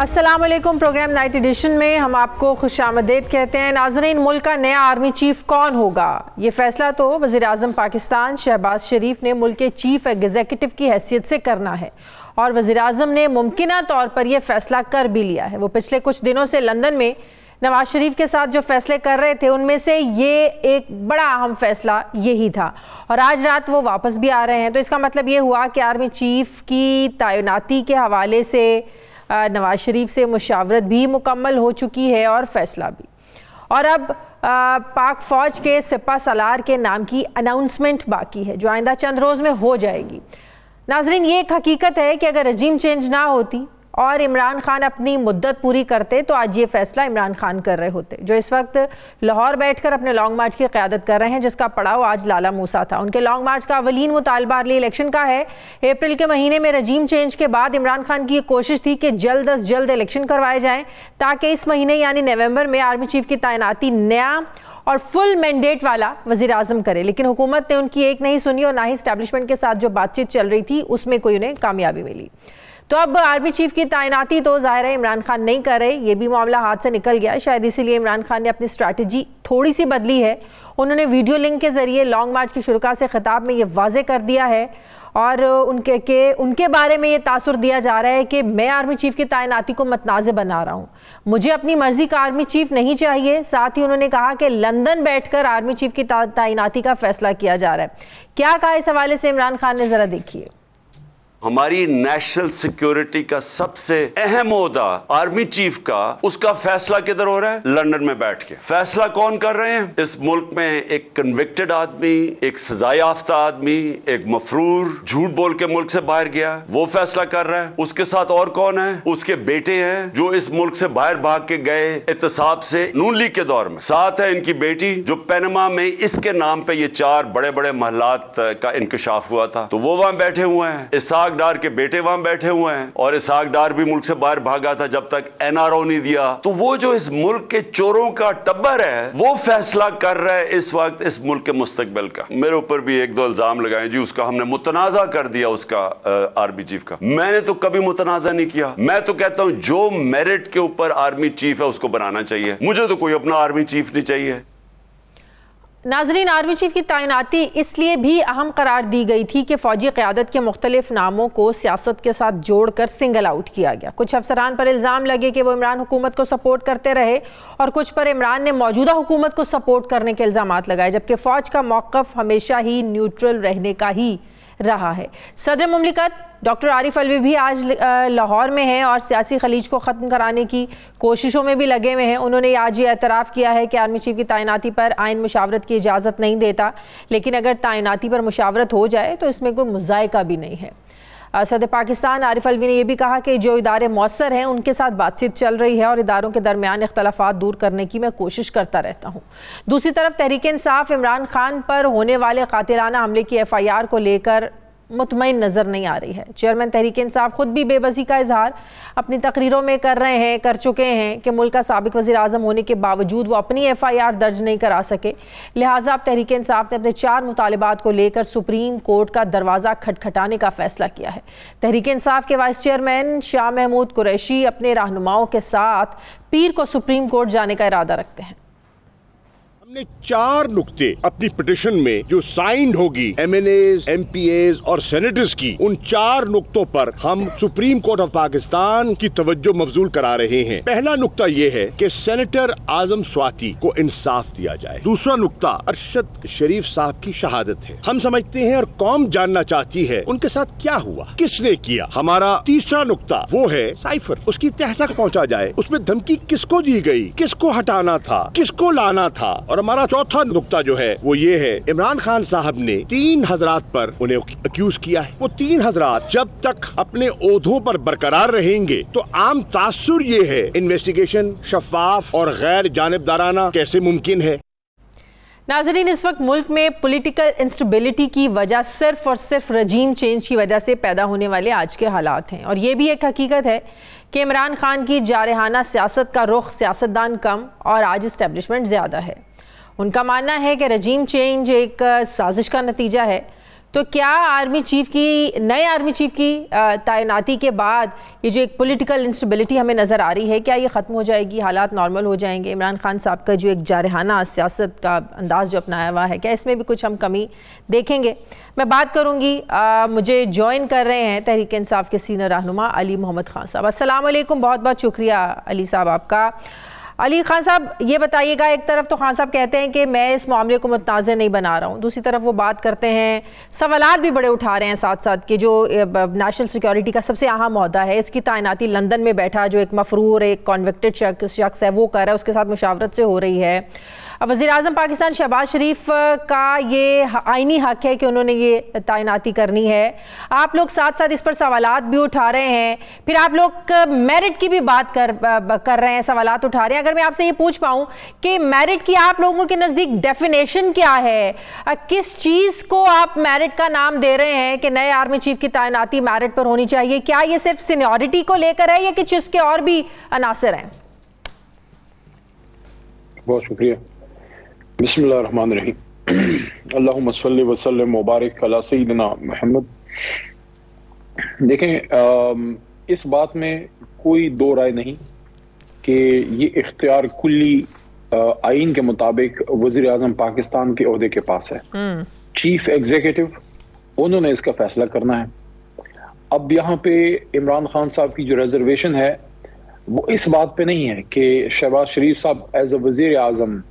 अस्सलाम वालेकुम। Programme night addition में हम आपको खुशामदीद कहते हैं। नाज़रीन, मुल्क का नया आर्मी चीफ कौन होगा, ये फैसला तो वज़ीर आज़म पाकिस्तान शहबाज शरीफ ने मुल्क के चीफ एग्जीक्यूटिव की हैसियत से करना है और वज़ीर आज़म ने मुमकिना तौर पर यह फैसला कर भी लिया है। वो पिछले कुछ दिनों से लंदन में नवाज शरीफ के साथ जो फैसले कर रहे थे उनमें से ये एक बड़ा अहम फैसला यही था और आज रात वो वापस भी आ रहे हैं। तो इसका मतलब ये हुआ कि आर्मी चीफ की तैनाती के हवाले से नवाज शरीफ से मुशावरत भी मुकम्मल हो चुकी है और फैसला भी। और अब पाक फ़ौज के सिपा सलार के नाम की अनाउंसमेंट बाकी है जो आइंदा चंद रोज़ में हो जाएगी। नाज़रीन, ये एक हकीकत है कि अगर रजीम चेंज ना होती और इमरान खान अपनी मुद्दत पूरी करते तो आज ये फैसला इमरान खान कर रहे होते, जो इस वक्त लाहौर बैठकर अपने लॉन्ग मार्च की क़यादत कर रहे हैं, जिसका पड़ाव आज लाला मूसा था। उनके लॉन्ग मार्च का अवलीन मुतालबा अर्ली इलेक्शन का है। अप्रैल के महीने में रजीम चेंज के बाद इमरान खान की ये कोशिश थी कि जल्द अज जल्द इलेक्शन करवाए जाएँ ताकि इस महीने यानी नवंबर में आर्मी चीफ की तैनाती नया और फुल मैंडेट वाला वज़ीर आज़म करे, लेकिन हुकूमत ने उनकी एक नहीं सुनी और ना ही इस्टेब्लिशमेंट के साथ जो बातचीत चल रही थी उसमें कोई उन्हें कामयाबी मिली। तो अब आर्मी चीफ की तैनाती तो ज़ाहिर है इमरान खान नहीं कर रहे, ये भी मामला हाथ से निकल गया। शायद इसीलिए इमरान खान ने अपनी स्ट्रैटेजी थोड़ी सी बदली है। उन्होंने वीडियो लिंक के ज़रिए लॉन्ग मार्च की शुरुआत से खिताब में ये वाज़े कर दिया है और उनके बारे में ये तासुर दिया जा रहा है कि मैं आर्मी चीफ की तैनाती को मतनाज़ बना रहा हूँ, मुझे अपनी मर्जी का आर्मी चीफ नहीं चाहिए। साथ ही उन्होंने कहा कि लंदन बैठकर आर्मी चीफ की तैनाती का फैसला किया जा रहा है। क्या कहा इस हवाले से इमरान खान ने, ज़रा देखिए। हमारी नेशनल सिक्योरिटी का सबसे अहम ओहदा आर्मी चीफ का, उसका फैसला किधर हो रहा है? लंदन में बैठ के। फैसला कौन कर रहे हैं? इस मुल्क में एक कन्विक्टेड आदमी, एक सजा याफ्ता आदमी, एक मफरूर झूठ बोल के मुल्क से बाहर गया, वो फैसला कर रहा है। उसके साथ और कौन है? उसके बेटे हैं जो इस मुल्क से बाहर भाग के गए एहतसाब से नून लीग के दौर में। साथ है इनकी बेटी जो पनामा में इसके नाम पे ये 4 बड़े बड़े महलात का इंकशाफ हुआ था, तो वो वहां बैठे हुए हैं। इसहाक डार के बेटे वहां बैठे हुए हैं और इसहाक डार भी मुल्क से बाहर भागा था जब तक एनआरओ नहीं दिया। तो वो जो इस मुल्क के चोरों का टब्बर है वो फैसला कर रहा है इस वक्त इस मुल्क के मुस्तकबिल का। मेरे ऊपर भी 1-2 इल्जाम लगाए जी, उसका हमने मुतनाजा कर दिया, उसका आर्मी चीफ का। मैंने तो कभी मुतनाजा नहीं किया। मैं तो कहता हूं जो मेरिट के ऊपर आर्मी चीफ है उसको बनाना चाहिए। मुझे तो कोई अपना आर्मी चीफ नहीं चाहिए। नाज़रीन, आर्मी चीफ की तैनाती इसलिए भी अहम करार दी गई थी कि फ़ौजी क़यादत के मुख्तलिफ नामों को सियासत के साथ जोड़कर सिंगल आउट किया गया। कुछ अफसरान पर इल्ज़ाम लगे कि वो इमरान हुकूमत को सपोर्ट करते रहे और कुछ पर इमरान ने मौजूदा हुकूमत को सपोर्ट करने के इल्ज़ामात लगाए, जबकि फ़ौज का मौक़िफ़ हमेशा ही न्यूट्रल रहने का ही रहा है। सदर मुमलिकत डॉक्टर आरिफ अलवी भी आज लाहौर में हैं और सियासी खलीज को ख़त्म कराने की कोशिशों में भी लगे हुए हैं। उन्होंने आज ये एतराफ़ किया है कि आर्मी चीफ की तैनाती पर आइन मुशावरत की इजाज़त नहीं देता, लेकिन अगर तैनाती पर मुशावरत हो जाए तो इसमें कोई मुज़ायका भी नहीं है। सदर पाकिस्तान आरिफ अलवी ने यह भी कहा कि जो इदारे मौसर हैं उनके साथ बातचीत चल रही है और इदारों के दरमियान इख्तलाफात दूर करने की मैं कोशिश करता रहता हूँ। दूसरी तरफ तहरीक इंसाफ इमरान खान पर होने वाले कातिलाना हमले की FIR को लेकर मुतमईन नज़र नहीं आ रही है। चेयरमैन तहरीक इंसाफ खुद भी बेबसी का इजहार अपनी तकरीरों में कर चुके हैं कि मुल्क का साबिक वज़ीर आज़म होने के बावजूद वो अपनी FIR दर्ज नहीं करा सके, लिहाजा अब तहरीक इंसाफ ने अपने 4 मुतालिबात को लेकर सुप्रीम कोर्ट का दरवाज़ा खटखटाने का फैसला किया है। तहरीक इंसाफ के वाइस चेयरमैन शाह महमूद कुरैशी अपने रहनुमाओं के साथ पीर को सुप्रीम कोर्ट जाने का इरादा रखते हैं। हमने 4 नुक्ते अपनी पिटिशन में जो साइंड होगी MNAs, MPAs और सेनेटर्स की, उन 4 नुक्तों पर हम सुप्रीम कोर्ट ऑफ पाकिस्तान की तवज्जो मबजूल करा रहे हैं। पहला नुक्ता ये है कि सेनेटर आजम स्वाति को इंसाफ दिया जाए। दूसरा नुक्ता अरशद शरीफ साहब की शहादत है। हम समझते हैं और कौम जानना चाहती है उनके साथ क्या हुआ, किसने किया। हमारा तीसरा नुक्ता वो है साइफर, उसकी तह तक पहुँचा जाए, उसमें धमकी किसको दी गई, किसको हटाना था, किसको लाना था। और हमारा चौथा नुक्ता जो है वो ये है, इमरान खान साहब ने 3 हजरात पर उन्हें अक्यूज किया है। वो 3 हजरात जब तक अपने ओहदों पर बरकरार रहेंगे तो आम तासुर ये है इन्वेस्टिगेशन शफाफ और गैर जानिबदाराना कैसे मुमकिन है। नाज़रीन, इस वक्त मुल्क में पॉलिटिकल इंस्टेबिलिटी की वजह सिर्फ और सिर्फ रजीम चेंज की वजह से पैदा होने वाले आज के हालात हैं और ये भी एक हकीकत है कि इमरान खान की जारहाना सियासत का रुख सियासतदान कम और आज इस्टेब्लिशमेंट ज़्यादा है। उनका मानना है कि रजीम चेंज एक साजिश का नतीजा है। तो क्या आर्मी चीफ की, नए आर्मी चीफ की तैनाती के बाद ये जो एक पॉलिटिकल इंस्टेबिलिटी हमें नज़र आ रही है, क्या ये ख़त्म हो जाएगी, हालात नॉर्मल हो जाएंगे? इमरान खान साहब का जो एक जारहाना सियासत का अंदाज़ जो अपनाया हुआ है, क्या इसमें भी कुछ हम कमी देखेंगे? मैं बात करूँगी, मुझे ज्वाइन कर रहे हैं तहरीक इंसाफ के सीनियर रहनुमा अली मोहम्मद खान साहब। अस्सलाम वालेकुम, बहुत बहुत शुक्रिया अली साहब आपका। अली खान साहब, ये बताइएगा, एक तरफ तो खान साहब कहते हैं कि मैं इस मामले को मुतनाज़ नहीं बना रहा हूँ, दूसरी तरफ वो बात करते हैं, सवालात भी बड़े उठा रहे हैं साथ साथ कि जो नेशनल सिक्योरिटी का सबसे अहम ओहदा है, इसकी तैनाती लंदन में बैठा जो एक मफरूर, एक कॉन्विक्टेड शख्स है वो कर रहा है, उसके साथ मुशावरत से हो रही है। वज़ीर-ए-आज़म पाकिस्तान शहबाज शरीफ का ये आईनी हक है कि उन्होंने ये तैनाती करनी है। आप लोग साथ साथ इस पर सवालात भी उठा रहे हैं, फिर आप लोग मेरिट की भी बात कर रहे हैं, सवालात उठा रहे हैं। अगर मैं आपसे ये पूछ पाऊँ कि मेरिट की आप लोगों के नज़दीक डेफिनेशन क्या है, किस चीज़ को आप मेरिट का नाम दे रहे हैं कि नए आर्मी चीफ की तैनाती मेरिट पर होनी चाहिए? क्या ये सिर्फ सीनियरिटी को लेकर है या कुछ इसके और भी अनासर हैं? बहुत शुक्रिया। बिस्मिल्लाहिर्रहमानिर्रहीम। अल्लाहुम्मा सल्लि व सल्लिम मुबारक अला सय्यिदिना मुहम्मद। देखें, इस बात में कोई दो राय नहीं कि ये इख्तियार कुल्ली आइन के मुताबिक वज़ीर-ए-आज़म पाकिस्तान के ओहदे के पास है। चीफ एग्जीक्यूटिव, उन्होंने इसका फैसला करना है। अब यहाँ पे इमरान खान साहब की जो रिजर्वेशन है वो इस बात पे नहीं है कि शहबाज शरीफ साहब एज अ वज़ीर-ए-आज़म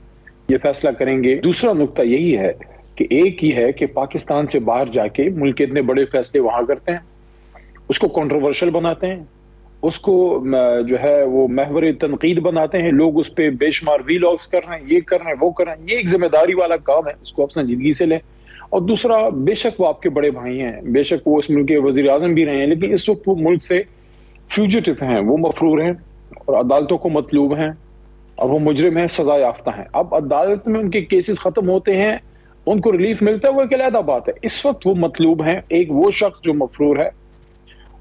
ये फैसला करेंगे। दूसरा नुक्ता यही है कि एक ही है कि पाकिस्तान से बाहर जाके मुल्क के इतने बड़े फैसले वहां करते हैं, उसको कंट्रोवर्शियल बनाते हैं, उसको जो है वो महवर तनकीद बनाते हैं, लोग उस पर बेशुमार वीलॉग्स कर रहे हैं, ये कर रहे हैं, वो कर रहे हैं। ये एक जिम्मेदारी वाला काम है, उसको आप संजीदगी से लें। और दूसरा, बेशक वो आपके बड़े भाई हैं, बेशक वो इस मुल्क के वज़ीर आज़म भी रहे हैं, लेकिन इस वक्त वो मुल्क से फ्यूजिटिव हैं, वो मफरूर हैं और अदालतों को मतलूब हैं और वो मुजरिम है, सजा याफ्ता है। अब अदालत में उनके केसेस खत्म होते हैं, उनको रिलीफ मिलता है, वो एक अलग बात है। इस वक्त वो मतलूब हैं। एक वो शख्स जो मफरूर है,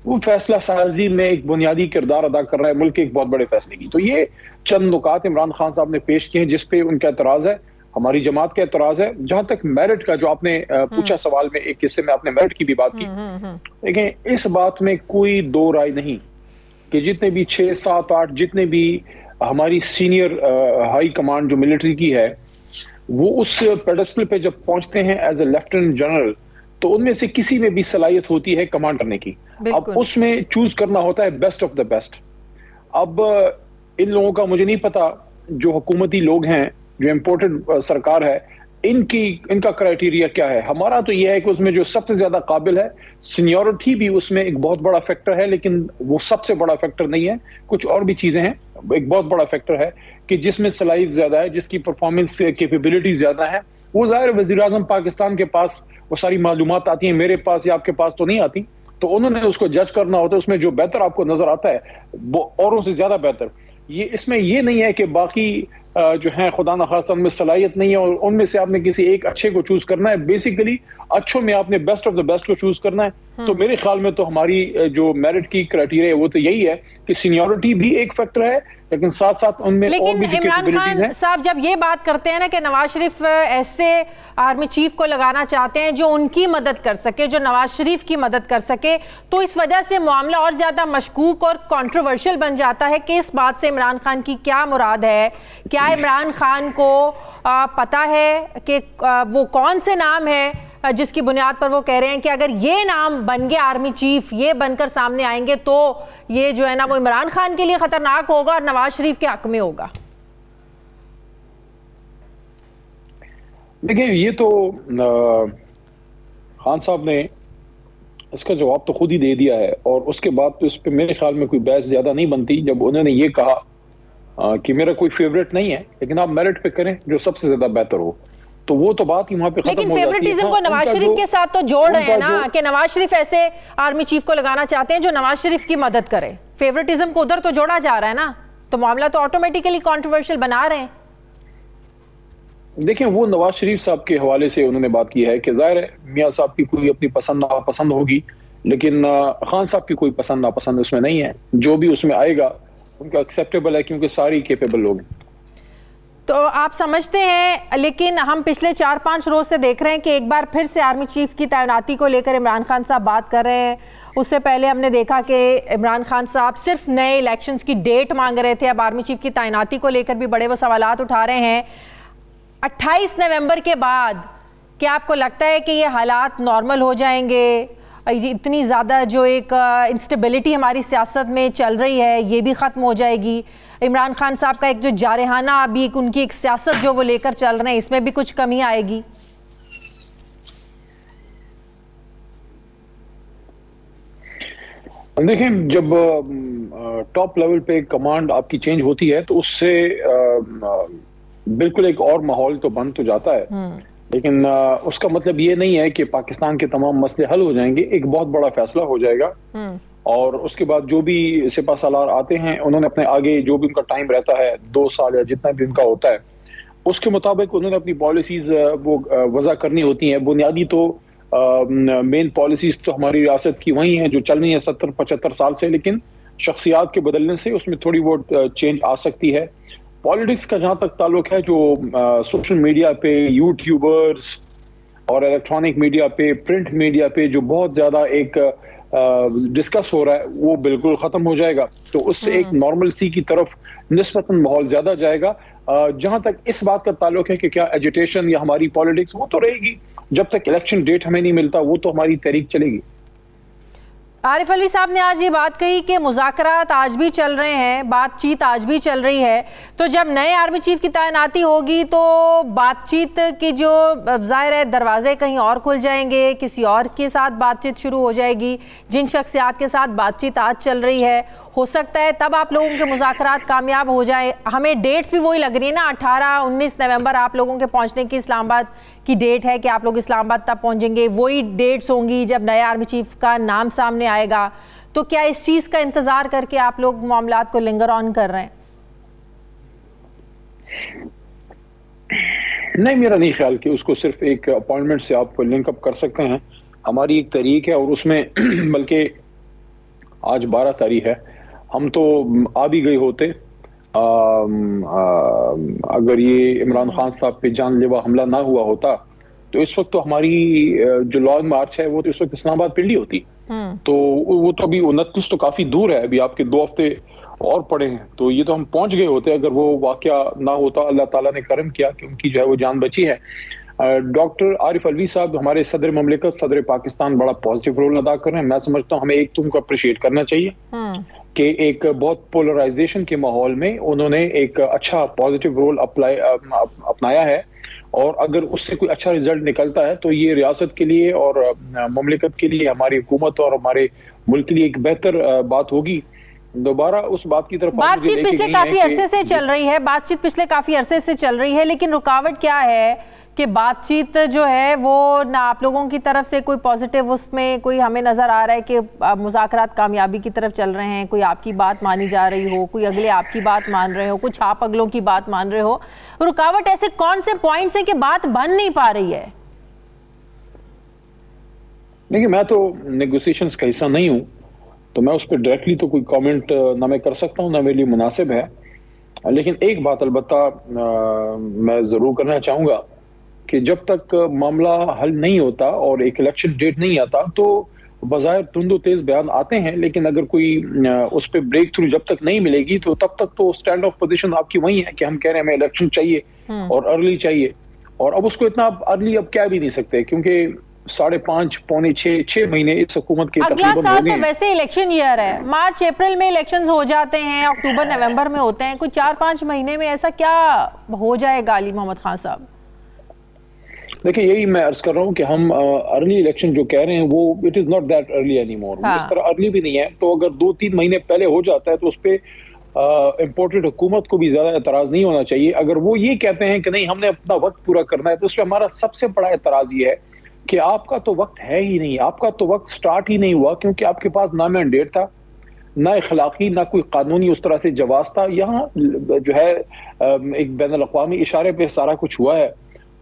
वो फैसला साजी में एक बुनियादी किरदार अदा कर रहा है मुल्क के एक बहुत बड़े फैसले की। तो ये चंद नुकात इमरान खान साहब ने पेश किए हैं जिस पे उनका एतराज है, हमारी जमात का एतराज है। जहां तक मेरिट का जो आपने पूछा सवाल में, एक हिस्से में आपने मेरिट की भी बात की, लेकिन इस बात में कोई दो राय नहीं कि जितने भी 6, 7, 8 जितने भी हमारी सीनियर हाई कमांड जो मिलिट्री की है, वो उस पेडेस्टल पे जब पहुंचते हैं एज ए लेफ्टिनेंट जनरल, तो उनमें से किसी में भी सलाहियत होती है कमांड करने की। अब उसमें चूज करना होता है बेस्ट ऑफ द बेस्ट। अब इन लोगों का मुझे नहीं पता, जो हुकूमती लोग हैं, जो इम्पोर्टेड सरकार है, इनका क्राइटेरिया क्या है। हमारा तो यह है कि उसमें जो सबसे ज्यादा काबिल है, सीनियरिटी भी उसमें एक बहुत बड़ा फैक्टर है, लेकिन वो सबसे बड़ा फैक्टर नहीं है, कुछ और भी चीजें हैं। एक बहुत बड़ा फैक्टर है कि जिसमें सलाहियत ज्यादा है, जिसकी परफॉर्मेंस कैपेबिलिटी ज्यादा है, वो जाहिर वज़ीर-ए-आज़म पाकिस्तान के पास वो सारी मालूमात आती हैं, मेरे पास या आपके पास तो नहीं आती। तो उन्होंने उसको जज करना होता है, उसमें जो बेहतर आपको नजर आता है वो औरों से ज्यादा बेहतर। ये इसमें ये नहीं है कि बाकी जो है खुदा न खास्ता उनमें सलाहियत नहीं है और उनमें से आपने किसी एक अच्छे को चूज करना है। बेसिकली अच्छों में आपने बेस्ट ऑफ द बेस्ट को चूज करना है। तो मेरे ख्याल में तो हमारी जो मेरिट की क्राइटेरिया है वो तो यही है कि सीनियरिटी भी एक फैक्टर है, लेकिन साथ साथ उनमें और भी जो कैपेबिलिटीज हैं। साहब जब ये बात करते हैं ना कि नवाज शरीफ ऐसे आर्मी चीफ को लगाना चाहते हैं जो उनकी मदद कर सके, जो नवाज शरीफ की मदद कर सके, तो इस वजह से मामला और ज्यादा मशकूक और कंट्रोवर्शियल बन जाता है कि इस बात से इमरान खान की क्या मुराद है। क्या इमरान खान को पता है कि वो कौन से नाम है जिसकी बुनियाद पर वो कह रहे हैं कि अगर ये नाम बन गया आर्मी चीफ, ये बनकर सामने आएंगे तो ये जो है ना वो इमरान खान के लिए खतरनाक होगा और नवाज शरीफ के हक में होगा? देखिए, ये तो खान साहब ने इसका जवाब तो खुद ही दे दिया है और उसके बाद तो इस पे मेरे ख्याल में कोई बहस ज्यादा नहीं बनती। जब उन्होंने ये कहा कि मेरा कोई फेवरेट नहीं है, लेकिन आप मेरिट पे करें जो सबसे ज्यादा बेहतर हो, तो वो तो बात ही वहां पे खत्म हो जाती है। लेकिन फेवरेटिज्म को नवाज शरीफ के साथ तो जोड़ रहे हैं ना कि नवाज शरीफ ऐसे आर्मी चीफ को लगाना चाहते हैं जो नवाज शरीफ की मदद करे। फेवरेटिज्म को उधर तो जोड़ा जा रहा है ना, तो मामला तो ऑटोमेटिकली कंट्रोवर्शियल बना रहे हैं। देखें, वो नवाज शरीफ साहब के हवाले से उन्होंने बात की है कि जाहिर है मियां साहब की कोई अपनी पसंद नापसंद होगी, लेकिन खान साहब की कोई पसंद नापसंद उसमें नहीं है। जो भी उसमें आएगा उनका एक्सेप्टेबल है, क्योंकि सारी कैपेबल लोग हैं। तो आप समझते हैं, लेकिन हम पिछले 4-5 रोज से देख रहे हैं कि एक बार फिर से आर्मी चीफ की तैनाती को लेकर इमरान खान साहब बात कर रहे हैं। उससे पहले हमने देखा कि इमरान खान साहब सिर्फ नए इलेक्शंस की डेट मांग रहे थे, अब आर्मी चीफ की तैनाती को लेकर भी बड़े वो सवालात उठा रहे हैं। 28 नवंबर के बाद क्या आपको लगता है कि ये हालात नॉर्मल हो जाएंगे? इतनी ज़्यादा जो एक इंस्टेबिलिटी हमारी सियासत में चल रही है ये भी ख़त्म हो जाएगी? इमरान खान साहब का एक जो जारहाना अभी उनकी एक सियासत जो वो लेकर चल रहे हैं, इसमें भी कुछ कमी आएगी? देखें, जब टॉप लेवल पे कमांड आपकी चेंज होती है तो उससे बिल्कुल एक और माहौल तो बन तो जाता है, लेकिन उसका मतलब ये नहीं है कि पाकिस्तान के तमाम मसले हल हो जाएंगे। एक बहुत बड़ा फैसला हो जाएगा और उसके बाद जो भी सिपा सालार आते हैं उन्होंने अपने आगे जो भी उनका टाइम रहता है 2 साल या जितना भी उनका होता है उसके मुताबिक उन्होंने अपनी पॉलिसीज वो वज़ा करनी होती हैं। बुनियादी तो मेन पॉलिसीज तो हमारी रियासत की वही हैं जो चल रही है 70-75 साल से, लेकिन शख्सियात के बदलने से उसमें थोड़ी बहुत चेंज आ सकती है। पॉलिटिक्स का जहां तक ताल्लुक है, जो सोशल मीडिया पे यूट्यूबर्स और इलेक्ट्रॉनिक मीडिया पे, प्रिंट मीडिया पे जो बहुत ज्यादा एक डिस्कस हो रहा है वो बिल्कुल खत्म हो जाएगा। तो उससे एक नॉर्मलसी की तरफ निस्बतन माहौल ज्यादा जाएगा। जहां तक इस बात का ताल्लुक है कि क्या एजुटेशन या हमारी पॉलिटिक्स, वो तो रहेगी। जब तक इलेक्शन डेट हमें नहीं मिलता वो तो हमारी तहरीक चलेगी। आरिफ अलवी साहब ने आज ये बात कही कि मुज़ाकरात आज भी चल रहे हैं, बातचीत आज भी चल रही है। तो जब नए आर्मी चीफ की तैनाती होगी तो बातचीत की जो ज़ाहिर है दरवाजे कहीं और खुल जाएंगे, किसी और के साथ बातचीत शुरू हो जाएगी। जिन शख्सियात के साथ बातचीत आज चल रही है, हो सकता है तब आप लोगों के मुज़ाकरात कामयाब हो जाए। हमें डेट्स भी वही लग रही है ना, 18-19 नवंबर आप लोगों के पहुंचने की इस्लामाबाद की डेट है कि आप लोग इस्लामाबाद तब पहुंचेंगे। वही डेट्स होंगी जब नए आर्मी चीफ का नाम सामने आएगा। तो क्या इस चीज़ का इंतज़ार करके आप लोग मामलात को लिंगर ऑन कर रहे हैं? नहीं, मेरा नहीं ख्याल कि उसको सिर्फ एक अपॉइंटमेंट से आप लिंकअप कर सकते हैं। हमारी एक तारीख है और उसमें बल्कि आज 12 तारीख है, हम तो आ भी गए होते अगर ये इमरान खान साहब पे जानलेवा हमला ना हुआ होता तो इस वक्त तो हमारी जो लॉन्ग मार्च है वो तो इस वक्त इस्लामाबाद पिंडी होती। तो वो तो अभी 29 तो काफी दूर है, अभी आपके 2 हफ्ते और पड़े हैं, तो ये तो हम पहुंच गए होते अगर वो वाकया ना होता। अल्लाह ताला ने करम किया कि उनकी जो है वो जान बची है। डॉक्टर आरिफ अलवी साहब हमारे सदर ममलिकत, सदर पाकिस्तान बड़ा पॉजिटिव रोल अदा कर रहे हैं। मैं समझता हूँ हमें एक तो उनको अप्रिशिएट करना चाहिए कि एक बहुत पोलराइजेशन के माहौल में उन्होंने एक अच्छा पॉजिटिव रोल अपनाया है और अगर उससे कोई अच्छा रिजल्ट निकलता है तो ये रियासत के लिए और ममलिकत के लिए, हमारी हुकूमत और हमारे मुल्क के लिए एक बेहतर बात होगी। दोबारा उस बात की तरफ बातचीत पिछले काफी अरसे से चल रही है, बातचीत पिछले काफी अरसे से चल रही है, लेकिन रुकावट क्या है कि बातचीत जो है वो ना आप लोगों की तरफ से कोई पॉजिटिव उसमें कोई हमें नज़र आ रहा है कि मुज़ाकरात कामयाबी की तरफ चल रहे हैं, कोई आपकी बात मानी जा रही हो, कोई अगले आपकी बात मान रहे हो, कुछ आप अगलों की बात मान रहे हो। रुकावट ऐसे कौन से पॉइंट्स हैं कि बात बन नहीं पा रही है? देखिए, मैं तो नेगोशिएशंस का हिस्सा नहीं हूँ तो मैं उस पर डायरेक्टली तो कोई कमेंट ना मैं कर सकता हूँ, ना मेरे लिए मुनासिब है। लेकिन एक बात अलबत्ता मैं ज़रूर करना चाहूँगा कि जब तक मामला हल नहीं होता और एक इलेक्शन डेट नहीं आता तो बज़ाहिर तुंदो तेज बयान आते हैं, लेकिन अगर कोई उस पर ब्रेक थ्रू जब तक नहीं मिलेगी तो तब तक तो स्टैंड ऑफ पोजीशन आपकी वही है कि हम कह रहे हैं हमें इलेक्शन चाहिए और अर्ली चाहिए। और अब उसको इतना अर्ली अब कह भी नहीं सकते क्योंकि 5.5 पौने 6 महीने इस हुकूमत के अगला साल तो वैसे इलेक्शन ईयर है, मार्च अप्रैल में इलेक्शंस हो जाते हैं, अक्टूबर नवंबर में होते हैं, कुछ 4-5 महीने में ऐसा क्या हो जाएगा अली मोहम्मद खान साहब? देखिए, यही मैं अर्ज कर रहा हूँ कि हम अर्ली इलेक्शन जो कह रहे हैं वो it is not that early any more. इस तरह अर्ली भी नहीं है, तो अगर 2-3 महीने पहले हो जाता है तो उस पर इम्पोर्टेड हुकूमत को भी ज्यादा एतराज नहीं होना चाहिए। अगर वो ये कहते हैं कि नहीं हमने अपना वक्त पूरा करना है तो उस पर हमारा सबसे बड़ा एतराज ये है कि आपका तो वक्त है ही नहीं, आपका तो वक्त स्टार्ट ही नहीं हुआ क्योंकि आपके पास ना मैंडेट था, ना इखलाकी, ना कोई कानूनी उस तरह से जवाब था। यहाँ जो है एक बैनुल अक़वामी इशारे पे सारा कुछ हुआ है।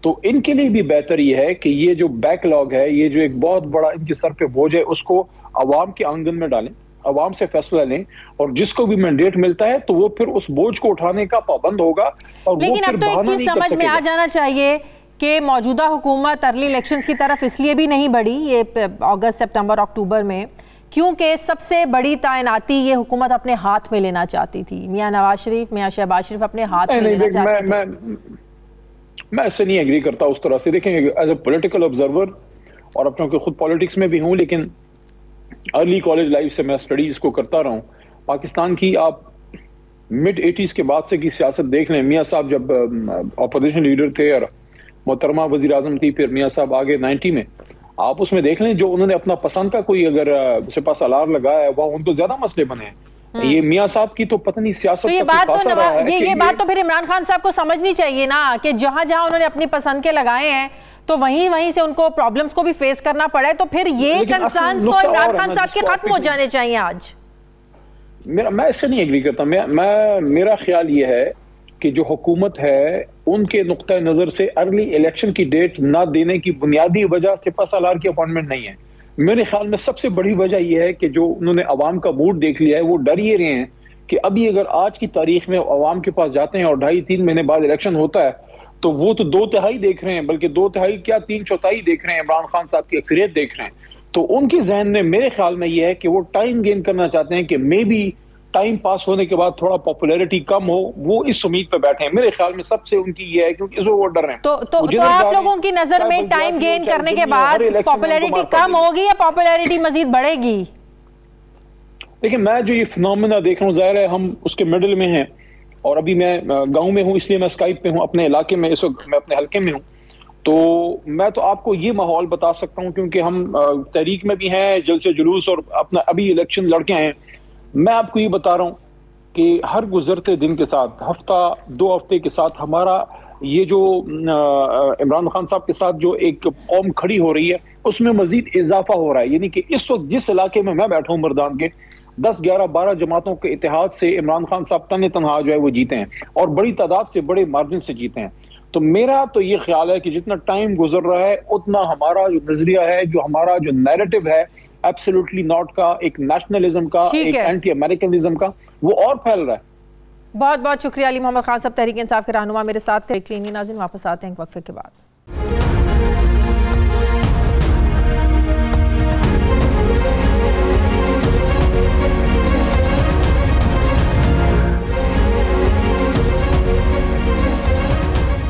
तो इनके लिए भी बेहतर ये है कि ये जो बैकलॉग है, ये जो एक बहुत बड़ा इनके सर पे बोझ है, उसको अवाम के आंगन में डालें, अवाम से फैसला लें और जिसको भी मैंडेट मिलता है तो वो फिर उस बोझ को उठाने का पाबंद होगा। और लेकिन अब तो एक चीज समझ में आ जाना चाहिए कि मौजूदा हुकूमत अर्ली इलेक्शंस की तरफ इसलिए भी नहीं बढ़ी ये अगस्त, सितंबर, अक्टूबर में, क्योंकि सबसे बड़ी तैनाती ये हुकूमत अपने हाथ में लेना चाहती थी। मियां नवाज शरीफ, मियां शहबाज शरीफ अपने हाथ में लेना चाहते थे। मैं इससे नहीं एग्री करता उस तरह से। देखें, एज ए पॉलिटिकल ऑब्जर्वर और अपनों के खुद पॉलिटिक्स में भी हूँ, लेकिन अर्ली कॉलेज लाइफ से मैं स्टडीज को करता रहा हूँ। पाकिस्तान की आप मिड 80s के बाद से की सियासत देख लें। मियाँ साहब जब अपोजिशन लीडर थे और मोहतरमा वजीर आजम थी, फिर मियाँ साहब आगे 90 में, आप उसमें देख लें जो उन्होंने अपना पसंद का कोई अगर सिपा सालार लगाया है वह उनको ज्यादा मसले बने हैं। ये मियाँ साहब की तो पता नहीं सियासत तो ये बात तो फिर इमरान खान साहब को समझनी चाहिए ना कि जहां जहां उन्होंने अपनी पसंद के लगाए हैं तो वहीं से उनको प्रॉब्लम्स को भी फेस करना पड़ा है। तो फिर ये कंसर्न्स तो इमरान खान साहब के खत्म हो जाने चाहिए आज। मैं इससे नहीं एग्री करता। मेरा ख्याल ये है कि जो हुकूमत है उनके नुक्ता नजर से अर्ली इलेक्शन की डेट ना देने की बुनियादी वजह सिपा सालार की अपॉइंटमेंट नहीं है। मेरे ख्याल में सबसे बड़ी वजह यह है कि जो उन्होंने अवाम का मूड देख लिया है, वो डर ये रहे हैं कि अभी अगर आज की तारीख में अवाम के पास जाते हैं और 2.5-3 महीने बाद इलेक्शन होता है तो वो तो 2/3 देख रहे हैं, बल्कि 2/3 क्या 3/4 देख रहे हैं, इमरान खान साहब की अक्सरियत देख रहे हैं। तो उनके जहन में मेरे ख्याल में यह है कि वो टाइम गेन करना चाहते हैं कि मे बी टाइम पास होने के बाद थोड़ा पॉपुलैरिटी कम हो, वो इस उम्मीद पे बैठे हैं। मेरे ख्याल में सबसे उनकी ये है, क्योंकि इसमें वो डर रहे हैं। तो आप लोगों की नजर में टाइम गेन करने के बाद पॉपुलैरिटी कम होगी या पॉपुलैरिटी मजीद बढ़ेगी? देखिए, मैं जो ये फिनोमेना देख रहा हूँ, जाहिर है हम उसके मिडिल में हैं और अभी मैं गांव में हूँ, इसलिए मैं स्काइप पे हूँ, अपने इलाके में इस वक्त मैं अपने हल्के में हूँ। तो मैं तो आपको ये माहौल बता सकता हूँ क्योंकि हम तहरीक में भी हैं, जलसे जुलूस और अपना अभी इलेक्शन लड़के हैं। मैं आपको ये बता रहा हूँ कि हर गुजरते दिन के साथ, हफ्ता 2 हफ्ते के साथ, हमारा ये जो इमरान खान साहब के साथ जो एक कौम खड़ी हो रही है उसमें मजीद इजाफा हो रहा है। यानी कि इस वक्त जिस इलाके में मैं बैठा हूँ मर्दान के, 10, 11, 12 जमातों के इतिहाद से इमरान खान साहब तन्हा जो है वो जीते हैं और बड़ी तादाद से, बड़े मार्जिन से जीते हैं। तो मेरा तो ये ख्याल है कि जितना टाइम गुजर रहा है उतना हमारा जो नजरिया है, जो हमारा जो नैरेटिव है एब्सोल्युटली नॉट का, एक नेशनलिज्म का, एक एंटी अमेरिकनिज्म का, वो और फैल रहा है। बहुत बहुत शुक्रिया अली मोहम्मद खान साहब, तहरीक इंसाफ के रहनुमा मेरे साथ थे। क्लीनी नाज़रीन, वापस आते हैं वक्फे के बाद।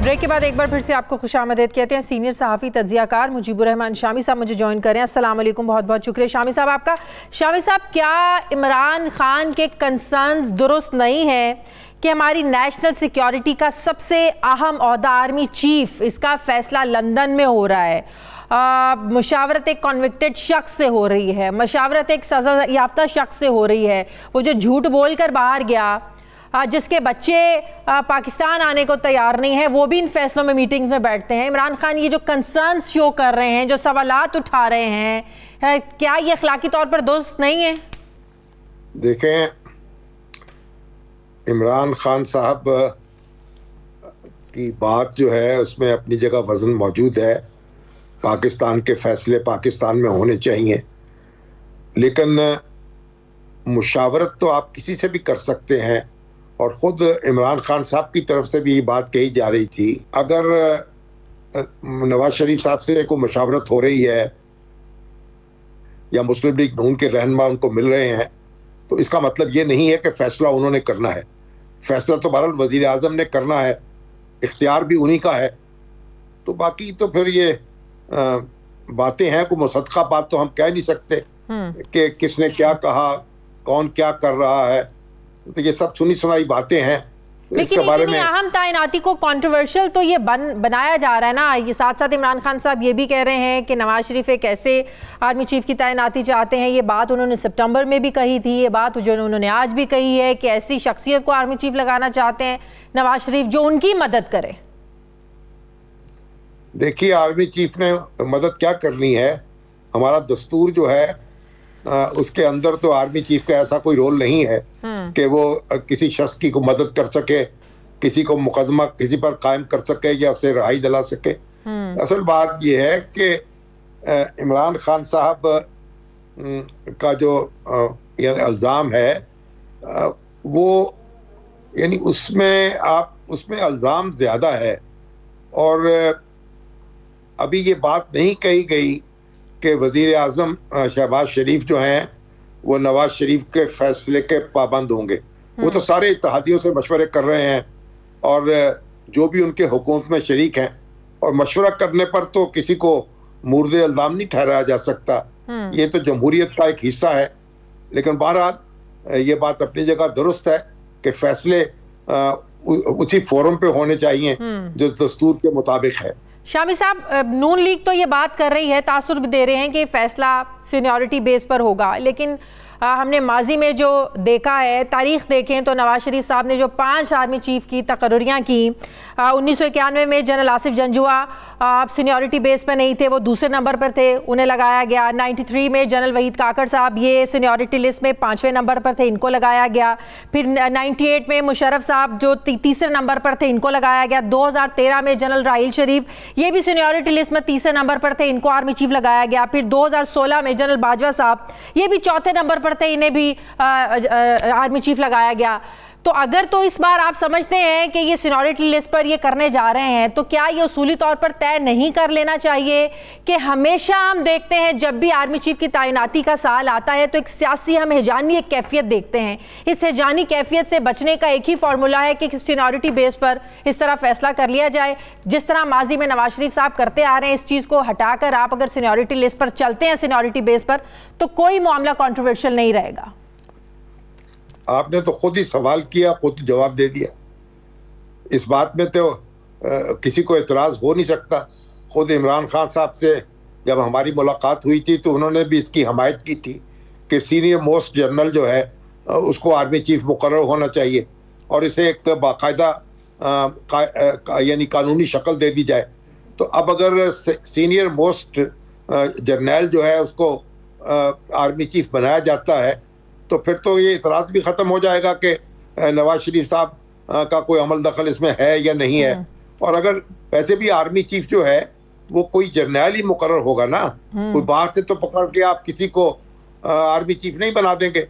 ब्रेक के बाद एक बार फिर से आपको खुशामदीद कहते हैं। सीनियर सहाफ़ी तज्ज़ियाकार मुजीबुर रहमान शामी साहब मुझे ज्वाइन करें। अस्सलाम वालेकुम, बहुत बहुत शुक्रिया शामी साहब आपका। शामी साहब, क्या इमरान खान के कंसर्न्स दुरुस्त नहीं है कि हमारी नेशनल सिक्योरिटी का सबसे अहम ओहदा आर्मी चीफ, इसका फैसला लंदन में हो रहा है, मुशावरत एक कॉन्विक्टेड शख्स से हो रही है, मशावरत एक सज़ा याफ्ता शख्स से हो रही है, वो जो झूठ बोल कर बाहर गया, जिसके बच्चे पाकिस्तान आने को तैयार नहीं है, वो भी इन फैसलों में मीटिंग्स में बैठते हैं। इमरान खान ये जो कंसर्न्स शो कर रहे हैं, जो सवालात उठा रहे हैं, क्या ये अखलाकी तौर पर दुरुस्त नहीं है? देखें, इमरान खान साहब की बात जो है उसमें अपनी जगह वजन मौजूद है। पाकिस्तान के फैसले पाकिस्तान में होने चाहिए, लेकिन मुशावरत तो आप किसी से भी कर सकते हैं और ख़ुद इमरान खान साहब की तरफ से भी ये बात कही जा रही थी। अगर नवाज शरीफ साहब से कोई मुशावरत हो रही है या मुस्लिम लीग नून के रहनुमा उनको मिल रहे हैं तो इसका मतलब ये नहीं है कि फ़ैसला उन्होंने करना है। फ़ैसला तो बहरहाल वज़ीर आज़म ने करना है, इख्तियार भी उन्हीं का है। तो बाकी तो फिर ये बातें हैं, कोई मुसद्दक़ा बात तो हम कह नहीं सकते कि किसने क्या कहा, कौन क्या कर रहा है। तो ये सब सुनी सुनाई बातें हैं। तो लेकिन इतनी अहम तैनाती को कंट्रोवर्शियल तो ये बनाया जा रहा है ना। ये साथ साथ इमरान खान साहब ये भी कह रहे हैं कि नवाज शरीफ एक ऐसे आर्मी चीफ की तैनाती चाहते हैं। ये बात उन्होंने सितंबर में भी कही थी, ये बात जो उन्होंने आज भी कही है कि ऐसी शख्सियत को आर्मी चीफ लगाना चाहते हैं नवाज शरीफ जो उनकी मदद करे। देखिए, आर्मी चीफ ने मदद क्या करनी है, हमारा दस्तूर जो है उसके अंदर तो आर्मी चीफ का ऐसा कोई रोल नहीं है कि वो किसी शख्स की को मदद कर सके, किसी को मुकदमा किसी पर कायम कर सके या उसे रिहाई दिला सके। असल बात यह है कि इमरान खान साहब का जो इल्ज़ाम है वो यानी उसमें इल्ज़ाम ज़्यादा है। और अभी ये बात नहीं कही गई कि वज़ीर आज़म शहबाज शरीफ जो हैं वो नवाज शरीफ के फैसले के पाबंद होंगे। वो तो सारे इत्तेहादियों से मशवरे कर रहे हैं और जो भी उनके हुकूमत में शरीक हैं, और मशवरा करने पर तो किसी को मुर्द इल्ज़ाम नहीं ठहराया जा सकता। ये तो जमहूरियत का एक हिस्सा है। लेकिन बहरहाल ये बात अपनी जगह दुरुस्त है कि फैसले उसी फोरम पे होने चाहिए जो दस्तूर के मुताबिक है। शामी साहब, नून लीग तो ये बात कर रही है, तासुर भी दे रहे हैं कि फैसला सीनियरिटी बेस पर होगा, लेकिन हमने माजी में जो देखा है, तारीख देखें तो नवाज शरीफ साहब ने जो 5 आर्मी चीफ की तकर्रियाँ की, 1991 में जनरल आसिफ जंजुआ आप सीनियरिटी बेस पर नहीं थे, वो दूसरे नंबर पर थे, उन्हें लगाया गया। 93 में जनरल वहीद काकड़ साहब ये सीनियरिटी लिस्ट में 5वें नंबर पर थे, इनको लगाया गया। फिर 98 में मुशर्रफ साहब जो तीसरे नंबर पर थे, इनको लगाया गया। 2013 में जनरल राहील शरीफ ये भी सीनियरिटी लिस्ट में तीसरे नंबर पर थे, इनको आर्मी चीफ लगाया गया। फिर 2016 में जनरल बाजवा साहब ये भी चौथे नंबर पर थे, इन्हें भी आर्मी चीफ लगाया गया। तो अगर तो इस बार आप समझते हैं कि ये सीनियरिटी लिस्ट पर ये करने जा रहे हैं, तो क्या ये उसूली तौर पर तय नहीं कर लेना चाहिए कि हमेशा हम देखते हैं जब भी आर्मी चीफ की तैनाती का साल आता है तो एक सियासी हम हैजानी एक कैफियत देखते हैं। इस हैजानी कैफियत से बचने का एक ही फार्मूला है कि सीनियरिटी बेस पर इस तरह फैसला कर लिया जाए, जिस तरह माजी में नवाज शरीफ साहब करते आ रहे हैं। इस चीज़ को हटाकर आप अगर सीनियरिटी लिस्ट पर चलते हैं, सीनियरिटी बेस पर, तो कोई मामला कॉन्ट्रोवर्शियल नहीं रहेगा। आपने तो खुद ही सवाल किया, खुद जवाब दे दिया। इस बात में तो किसी को एतराज़ हो नहीं सकता। खुद इमरान खान साहब से जब हमारी मुलाकात हुई थी तो उन्होंने भी इसकी हमायत की थी कि सीनियर मोस्ट जनरल जो है उसको आर्मी चीफ मुकर्रर होना चाहिए और इसे एक बाकायदा यानी कानूनी शक्ल दे दी जाए। तो अब अगर सीनियर मोस्ट जर्नल जो है उसको आर्मी चीफ बनाया जाता है तो फिर तो ये इतराज़ भी ख़त्म हो जाएगा कि नवाज शरीफ साहब का कोई अमल दखल इसमें है या नहीं है। और अगर वैसे भी आर्मी चीफ जो है वो कोई जर्नल ही मुकर्रर होगा ना, कोई बाहर से तो पकड़ के आप किसी को आर्मी चीफ नहीं बना देंगे।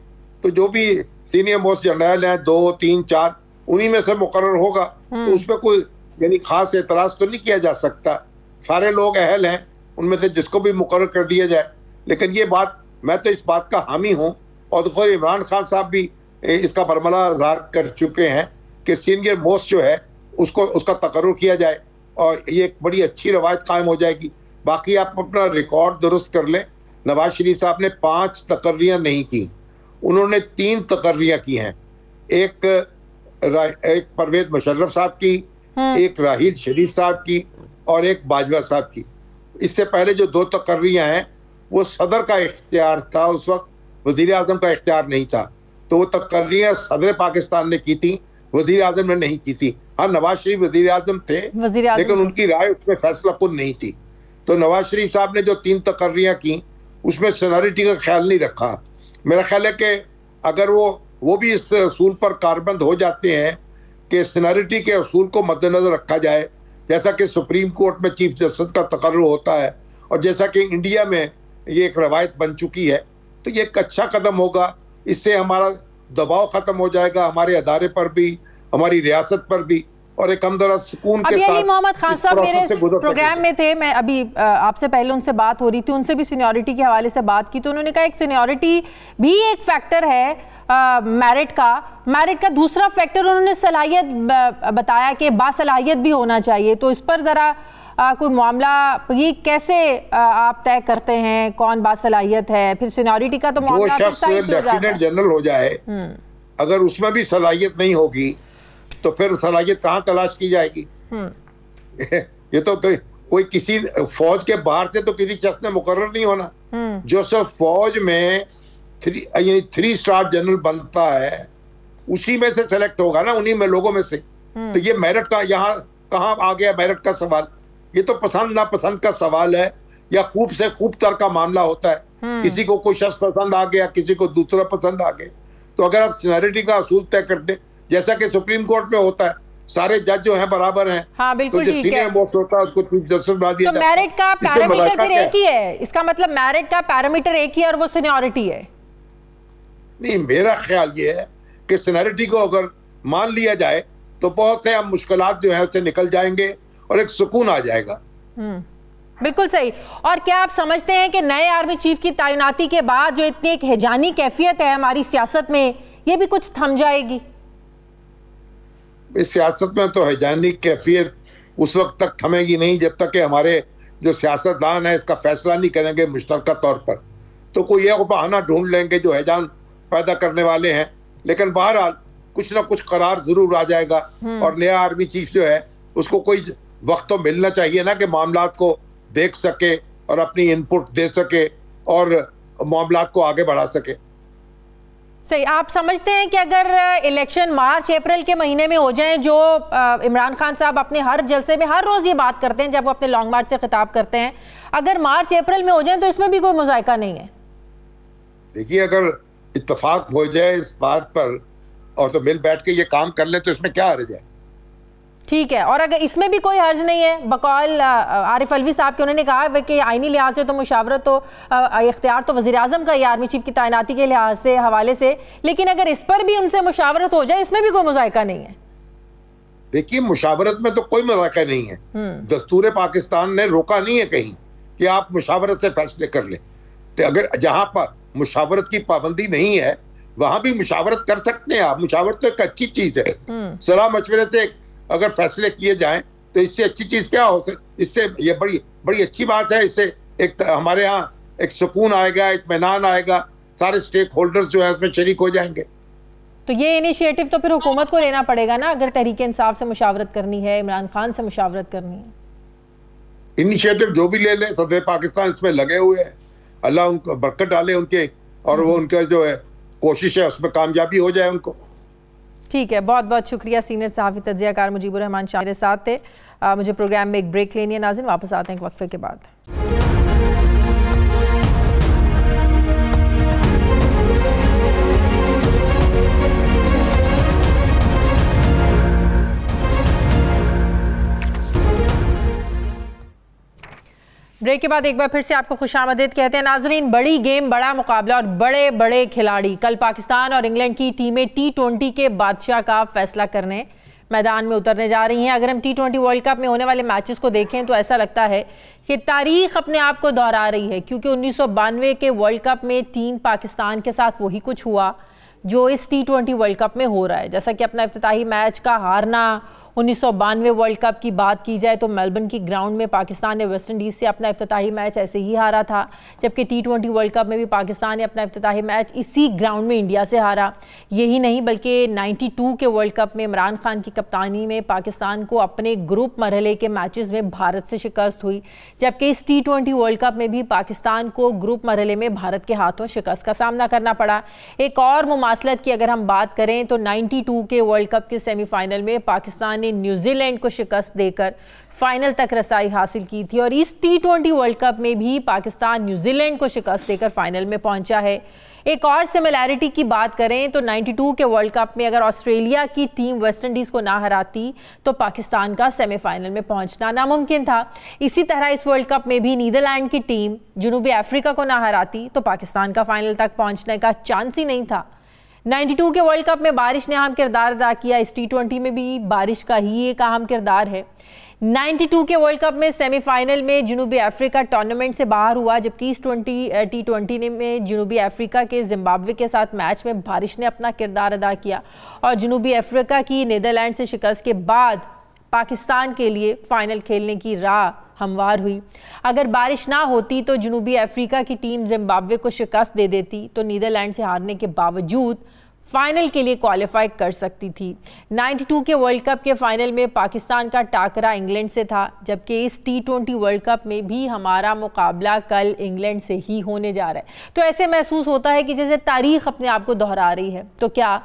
तो जो भी सीनियर मोस्ट जर्नल हैं 2, 3, 4 उन्हीं में से मुकर्रर होगा, तो उसमें कोई यानी खास एतराज़ तो नहीं किया जा सकता। सारे लोग अहल हैं, उनमें से जिसको भी मुकर्रर कर दिया जाए। लेकिन ये बात, मैं तो इस बात का हामी हूँ और खुद इमरान खान साहब भी इसका बरमला ज़ाहिर कर चुके हैं कि सीनियर मोस्ट जो है उसका तकर्रुर किया जाए और ये एक बड़ी अच्छी रवायत कायम हो जाएगी। बाकी आप अपना रिकॉर्ड दुरुस्त कर लें, नवाज शरीफ साहब ने 5 तकर्रियाँ नहीं की, उन्होंने 3 तकर्रियाँ की हैं। एक परवेज मुशर्रफ साहब की, एक राहील शरीफ साहब की और एक बाजवा साहब की। इससे पहले जो 2 तकर्रियाँ हैं वो सदर का इख्तियार था, उस वक्त वज़ीर आज़म का इख्तियार नहीं था। तो वो तकर्रियाँ सदर पाकिस्तान ने की थी, वज़ीर आज़म ने नहीं की थी। हाँ, नवाज शरीफ वज़ीर आज़म थे, लेकिन उनकी राय उसमें फैसला कुन नहीं थी। तो नवाज शरीफ साहब ने जो 3 तकर्रियाँ की उसमें सीनियरिटी का ख्याल नहीं रखा। मेरा ख्याल है कि अगर वो भी इस असूल पर कारबंद हो जाते हैं कि सीनियरिटी के असूल को मद्देनजर रखा जाए, जैसा कि सुप्रीम कोर्ट में चीफ जस्टिस का तकर्रुर होता है और जैसा कि इंडिया में ये एक रवायत बन चुकी है, तो ये एक अच्छा कदम होगा। इससे हमारा दबाव खत्म हो जाएगा, हमारे अदारे पर भी, हमारी रियासत पर भी, और एक हम जरा सुकून के साथ। मोहम्मद खान साहब मेरे प्रोग्राम में थे, मैं अभी आपसे पहले उनसे बात हो रही थी, उनसे भी सीनियरिटी के हवाले से बात की, तो उन्होंने कहा एक सीनियरिटी भी एक फैक्टर है मेरिट का दूसरा फैक्टर उन्होंने सलाहियत बताया कि बासलाहियत भी होना चाहिए। तो इस पर ज़रा कोई मामला ये कैसे आप तय करते हैं कौन बासलाहियत है? फिर सीनियरिटी का तो मामला जो शख्स लेफ्टिनेंट जनरल हो जाए, अगर उसमें भी सलाहियत नहीं होगी तो फिर सलाहियत कहाँ तलाश की जाएगी? ये तो कोई किसी फौज के बाहर से तो किसी शख्स ने मुकर्रर नहीं होना। जो सब फौज में 3 स्टार जनरल बनता है उसी में से सेलेक्ट होगा ना, उन्हीं में लोगों में से। तो ये मेरिट का यहाँ कहाँ आ गया मेरिट का सवाल? ये तो पसंद नापसंद का सवाल है या खूब से खूब तर का मामला होता है। किसी को कोई शख्स पसंद आ गया, किसी को दूसरा पसंद आ गया। तो अगर आप सीनियरिटी का असूल तय करते जैसा कि सुप्रीम कोर्ट में होता है सारे जज जो हैं बराबर हैं। हाँ बिल्कुल तो जो सीनियर मोस्ट होता है उसको चीफ जस्टिस बना दिया जाता है। तो मेरिट का पैरामीटर फिर एक ही है, इसका मतलब मेरिट का पैरामीटर एक ही है और वो सीनियरिटी है। नहीं, मेरा ख्याल ये है कि सीनियरिटी को अगर मान लिया जाए तो बहुत से हम मुश्किलात जो है उससे निकल जाएंगे और एक सुकून आ जाएगा। बिल्कुल सही। और क्या आप समझते हैं कि नए आर्मी चीफ की तैनाती के बाद जो इतनी एक हैजानी कैफियत है हमारी सियासत में, ये भी कुछ थम जाएगी? इस सियासत में तो हैजानी कैफियत उस वक्त तक थमेगी नहीं जब तक कि हमारे जो सियासतदान है इसका फैसला नहीं करेंगे मुश्तरका तौर पर। तो कोई एक बहाना ढूंढ लेंगे जो हैजान पैदा करने वाले हैं, लेकिन बहरहाल कुछ ना कुछ करार जरूर आ जाएगा। और नया आर्मी चीफ जो है उसको कोई वक्त तो मिलना चाहिए ना कि मामलात को देख सके और अपनी इनपुट दे सके और मामलात को आगे बढ़ा सके। सही। आप समझते हैं कि अगर इलेक्शन मार्च अप्रैल के महीने में हो जाए, जो इमरान खान साहब अपने हर जलसे में हर रोज ये बात करते हैं जब वो अपने लॉन्ग मार्च से खिताब करते हैं, अगर मार्च अप्रैल में हो जाए तो इसमें भी कोई मुज़ायका नहीं है? देखिए, अगर इत्तेफाक हो जाए इस बात पर और तो मिल बैठ के ये काम कर ले तो इसमें क्या हर्ज है? ठीक है। और अगर इसमें भी कोई हर्ज नहीं है, बकौल आरिफ अलवी साहब के उन्होंने कहा कि आईनी लिहाज से तो मुशावरत तो इख्तियार तो वज़ीर आज़म का ही आर्मी चीफ की तैनाती के लिहाज से हवाले से, लेकिन अगर इस पर भी उनसे मुशावरत हो जाए इसमें भी कोई मुज़ायका नहीं है। देखिए, मुशावरत में तो कोई मुज़ायका नहीं है। दस्तूर पाकिस्तान ने रोका नहीं है कहीं कि आप मुशावरत से फैसले कर लें। तो अगर जहां पर मुशावरत की पाबंदी नहीं है वहां भी मुशावरत कर सकते हैं आप। मुशावरत तो एक अच्छी चीज है, सलाह मशवरे से अगर फैसले किए जाएं तो इससे अच्छी चीज क्या हो सकती? इससे ये बड़ी अच्छी बात है। इससे एक हमारे यहाँ एक सुकून आएगा, इत्मीनान आएगा, सारे स्टेक होल्डर्स जो है उसमें शरीक हो जाएंगे। तो ये इनिशिएटिव तो फिर हुकूमत को लेना पड़ेगा ना, अगर तहरीक इंसाफ से मुशावरत करनी है, इमरान खान से मुशावरत करनी है। इनिशिएटिव जो भी ले ले, सदर पाकिस्तान इसमें लगे हुए हैं, अल्लाह उनको बरकत डाले उनके, और वो उनका जो है कोशिश है उसमें कामयाबी हो जाए उनको। ठीक है, बहुत बहुत शुक्रिया। सीनियर सहाफ़ी तज्ज़ियाकार मुजीबुर रहमान शाह मेरे साथ थे। मुझे प्रोग्राम में एक ब्रेक लेनी है नाज़रीन, वापस आते हैं एक वक्फे के बाद। ब्रेक के बाद एक बार फिर से आपको खुशामदीद कहते हैं नाजरीन। बड़ी गेम, बड़ा मुकाबला और बड़े बड़े खिलाड़ी। कल पाकिस्तान और इंग्लैंड की टीमें T20 के बादशाह का फैसला करने मैदान में उतरने जा रही हैं। अगर हम T20 वर्ल्ड कप में होने वाले मैचेस को देखें तो ऐसा लगता है कि तारीख अपने आप को दोहरा रही है, क्योंकि 1992 के वर्ल्ड कप में टीम पाकिस्तान के साथ वही कुछ हुआ जो इस T20 वर्ल्ड कप में हो रहा है। जैसा कि अपना इफ्तिताही मैच का हारना, 1992 वर्ल्ड कप की बात की जाए तो मेलबर्न की ग्राउंड में पाकिस्तान ने वेस्ट इंडीज़ से अपना इफ्तिताही मैच ऐसे ही हारा था, जबकि T20 वर्ल्ड कप में भी पाकिस्तान ने अपना इफ्तिताही मैच इसी ग्राउंड में इंडिया से हारा। यही नहीं बल्कि 92 के वर्ल्ड कप में इमरान खान की कप्तानी में पाकिस्तान को अपने ग्रुप मरहले के मैचेस में भारत से शिकस्त हुई, जबकि इस T20 वर्ल्ड कप में भी पाकिस्तान को ग्रुप मरहले में भारत के हाथों शिकस्त का सामना करना पड़ा। एक और मुमासलत की अगर हम बात करें तो 92 के वर्ल्ड कप के सेमीफाइनल में पाकिस्तान न्यूजीलैंड को शिकस्त देकर फाइनल तक रसाई हासिल की थी, और इस T20 वर्ल्ड कप में भी पाकिस्तान न्यूजीलैंड को शिकस्त देकर फाइनल में पहुंचा है। एक और सिमिलैरिटी की बात करें तो 92 के वर्ल्ड कप में अगर ऑस्ट्रेलिया की टीम वेस्ट इंडीज़ को ना हराती तो पाकिस्तान का सेमीफाइनल में पहुंचना नामुमकिन था। इसी तरह इस वर्ल्ड कप में भी नीदरलैंड की टीम जनूबी अफ्रीका को ना हराती तो पाकिस्तान का फाइनल तक पहुंचने का चांस ही नहीं था। 92 के वर्ल्ड कप में बारिश ने अहम किरदार अदा किया, इस T20 में भी बारिश का ही एक अहम किरदार है। 92 के वर्ल्ड कप में सेमीफाइनल में जनूबी अफ्रीका टूर्नामेंट से बाहर हुआ, जबकि इस T20 में जनूबी अफ्रीका के जिम्बाब्वे के साथ मैच में बारिश ने अपना किरदार अदा किया और जनूबी अफ्रीका की नीदरलैंड से शिकस्त के बाद पाकिस्तान के लिए फाइनल खेलने की राह हमवार हुई। अगर बारिश ना होती तो जनूबी अफ्रीका की टीम जिम्बाब्वे को शिकस्त दे देती तो नीदरलैंड से हारने के बावजूद फाइनल के लिए क्वालिफाई कर सकती थी। 92 के वर्ल्ड कप के फाइनल में पाकिस्तान का टाकरा इंग्लैंड से था, जबकि इस T20 वर्ल्ड कप में भी हमारा मुकाबला कल इंग्लैंड से ही होने जा रहा है। तो ऐसे महसूस होता है कि जैसे तारीख अपने आप को दोहरा रही है। तो क्या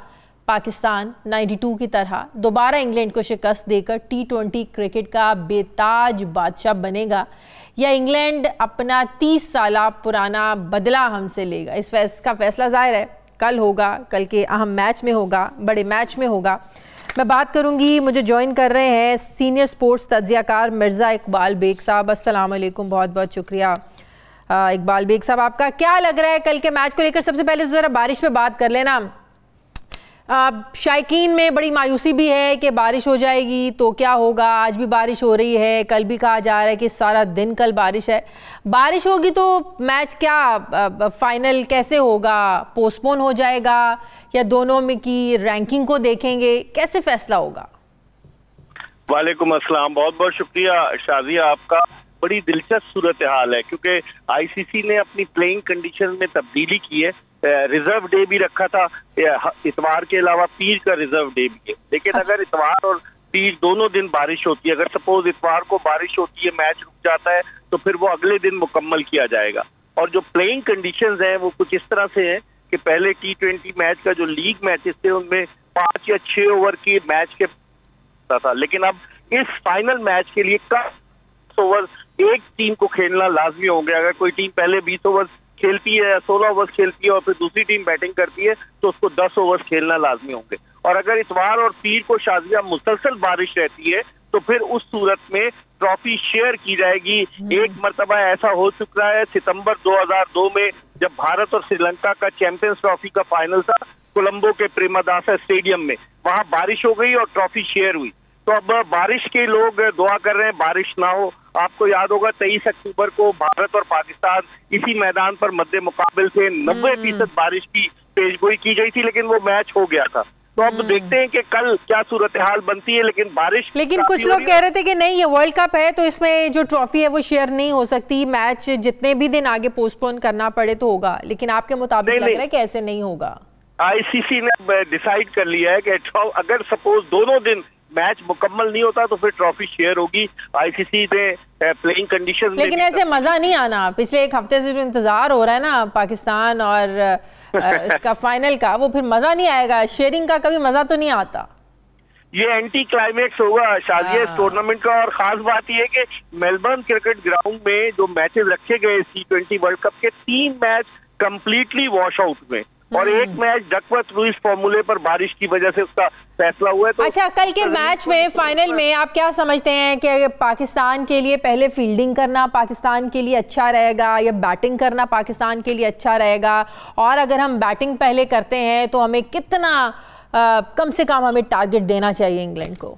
पाकिस्तान 92 की तरह दोबारा इंग्लैंड को शिकस्त देकर T20 क्रिकेट का बेताज बादशाह बनेगा, या इंग्लैंड अपना 30 साल पुराना बदला हमसे लेगा? इसका फैसला जाहिर है कल होगा, कल के अहम मैच में होगा, बड़े मैच में होगा। मैं बात करूंगी, मुझे ज्वाइन कर रहे हैं सीनियर स्पोर्ट्स तज्जियाकार मिर्ज़ा इकबाल बेग साहब। अस्सलाम वालेकुम, बहुत बहुत शुक्रिया। इकबाल बेग साहब, आपका क्या लग रहा है कल के मैच को लेकर? सबसे पहले ज़रा बारिश पे बात कर लेना। शायकीन में बड़ी मायूसी भी है कि बारिश हो जाएगी तो क्या होगा। आज भी बारिश हो रही है, कल भी कहा जा रहा है कि सारा दिन कल बारिश है। बारिश होगी तो मैच क्या फाइनल कैसे होगा? पोस्टपोन हो जाएगा या दोनों में की रैंकिंग को देखेंगे? कैसे फैसला होगा? वालेकुम अस्सलाम, बहुत बहुत शुक्रिया शाजिया आपका। बड़ी दिलचस्प सूरत हाल है क्योंकि आईसीसी ने अपनी प्लेइंग कंडीशन में तब्दीली की है। रिजर्व डे भी रखा था, इतवार के अलावा पीर का रिजर्व डे भी है। लेकिन अगर इतवार और पीर दोनों दिन बारिश होती है, अगर सपोज इतवार को बारिश होती है, मैच रुक जाता है, तो फिर वो अगले दिन मुकम्मल किया जाएगा। और जो प्लेइंग कंडीशंस हैं वो कुछ इस तरह से हैं कि पहले T20 मैच का जो लीग मैचेस थे उनमें 5 या 6 ओवर की मैच के था, लेकिन अब इस फाइनल मैच के लिए 10 ओवर एक टीम को खेलना लाजमी हो गया। अगर कोई टीम पहले 20 ओवर खेलती है या 16 ओवर्स खेलती है और फिर दूसरी टीम बैटिंग करती है तो उसको 10 ओवर्स खेलना लाजमी होंगे। और अगर इतवार और पीर को शाजिया मुसलसल बारिश रहती है तो फिर उस सूरत में ट्रॉफी शेयर की जाएगी। एक मरतबा ऐसा हो चुका है सितंबर 2002 में, जब भारत और श्रीलंका का चैंपियंस ट्रॉफी का फाइनल था कोलंबो के प्रेमदासा स्टेडियम में। वहां बारिश हो गई और ट्रॉफी शेयर हुई। तो अब बारिश के लोग दुआ कर रहे हैं बारिश ना हो। आपको याद होगा 23 अक्टूबर को भारत और पाकिस्तान इसी मैदान पर मद्दे मुकाबिल थे। 90% बारिश की पेशगोई की गई थी, लेकिन वो मैच हो गया था। तो अब देखते हैं कि कल क्या सूरत हाल बनती है। लेकिन कुछ लोग कह रहे थे कि नहीं, ये वर्ल्ड कप है तो इसमें जो ट्रॉफी है वो शेयर नहीं हो सकती, मैच जितने भी दिन आगे पोस्टपोन करना पड़े तो होगा। लेकिन आपके मुताबिक लग रहा है कि ऐसे नहीं होगा। आईसीसी ने डिसाइड कर लिया है कि अगर सपोज दोनों दिन मैच मुकम्मल नहीं होता तो फिर ट्रॉफी शेयर होगी। आईसीसी ने प्लेइंग कंडीशन। लेकिन ऐसे मजा नहीं आना। पिछले एक हफ्ते से जो इंतजार हो रहा है ना पाकिस्तान और इसका फाइनल का, वो फिर मजा नहीं आएगा। शेयरिंग का कभी मजा तो नहीं आता। ये एंटी क्लाइमेक्स होगा शाजिया इस टूर्नामेंट का। और खास बात यह है कि मेलबर्न क्रिकेट ग्राउंड में जो मैचेस रखे गए T20 वर्ल्ड कप के 3 मैच कंप्लीटली वॉश आउट में और एक मैच डकवर्थ लुईस फॉर्मूले पर बारिश की वजह से उसका फैसला हुआ है। तो अच्छा, कल के मैच में फाइनल में आप क्या समझते हैं कि पाकिस्तान के लिए पहले फील्डिंग करना पाकिस्तान के लिए अच्छा रहेगा या बैटिंग करना पाकिस्तान के लिए अच्छा रहेगा? और अगर हम बैटिंग पहले करते हैं तो हमें कितना कम से कम हमें टारगेट देना चाहिए इंग्लैंड को?